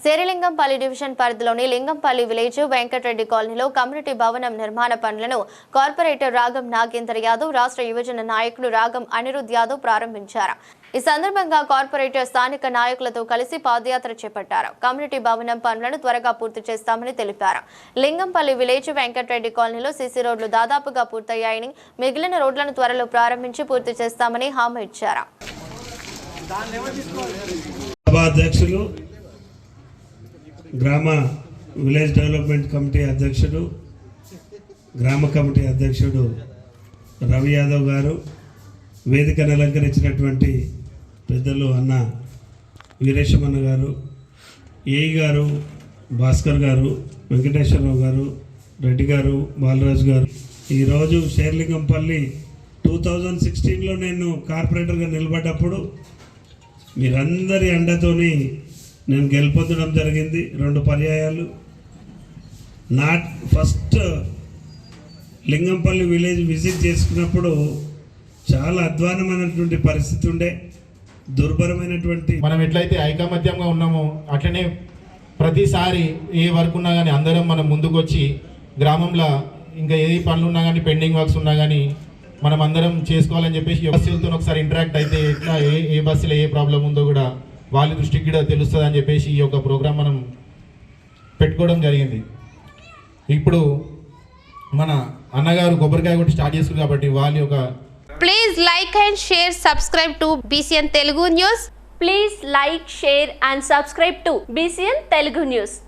Serilingampally division పరిధిలోని Lingampalli village Venkatareddy కాలనీలో community భవనం నిర్మాణ పనులను కార్పొరేటర్ రాగం నాగేందర్ యాదవ్, రాష్ట్ర యువజన నాయకుడు రాగం అనిరుద్ యాదవ్ ప్రారంభించారు. ఈ సందర్భంగా కార్పొరేటర్ స్థానిక నాయకులతో కలిసి పాదయాత్ర చేపట్టారు. కమ్యూనిటీ భవనం పనులను త్వరగా పూర్తి చేస్తామని తెలిపారు. లింగంపల్లి విలేజ్ వెంకటరెడ్డి కాలనీలో సీసీ రోడ్లు దాదాపుగా పూర్తయ్యాయని, మిగిలిన రోడ్లను త్వరలో ప్రారంభించి పూర్తి చేస్తామని హామీ ఇచ్చారు. గ్రామ విలేజ్ డెవలప్మెంట్ కమిటీ అధ్యక్షుడు, గ్రామ కమిటీ అధ్యక్షుడు రవి యాదవ్ గారు, వేదికను అలంకరించినటువంటి పెద్దలు అన్న వీరేశమన్న గారు, ఏఈ గారు, భాస్కర్ గారు, వెంకటేశ్వరరావు గారు, రెడ్డి గారు, బాలరాజు గారు, ఈరోజు శేరిలింగంపల్లి 2016లో నేను కార్పొరేటర్గా నిలబడ్డప్పుడు మీరందరి అండతోని నేను గెలుపొందడం జరిగింది 2 పర్యాయాలు. ఫస్ట్ లింగంపల్లి విలేజ్ విజిట్ చేసుకున్నప్పుడు చాలా అధ్వానమైనటువంటి పరిస్థితి ఉండే, దుర్భరమైనటువంటి. మనం ఎట్లయితే ఐకమత్యంగా ఉన్నామో అట్లనే ప్రతిసారి ఏ వర్క్ ఉన్నా కానీ అందరం మనం ముందుకు వచ్చి గ్రామంలో ఇంకా ఏ పనులు ఉన్నా కానీ, పెండింగ్ వర్క్స్ ఉన్నా కానీ మనం అందరం చేసుకోవాలని చెప్పేసి బస్సులతో ఒకసారి ఇంటరాక్ట్ అయితే ఎట్లా ఏ బస్సులో ఏ ప్రాబ్లం ఉందో కూడా వాళ్ళ దృష్టికి కూడా తెలుస్తుంది అని చెప్పేసి ఈ యొక్క ప్రోగ్రాం మనం పెట్టుకోవడం జరిగింది. ఇప్పుడు మన అన్నగారు కొబ్బరికాయ కొట్టి స్టార్ట్ చేస్తారు కాబట్టి వాళ్ళ యొక్క please like and share, subscribe to BCN Telugu News. Please like, share and subscribe to BCN Telugu News.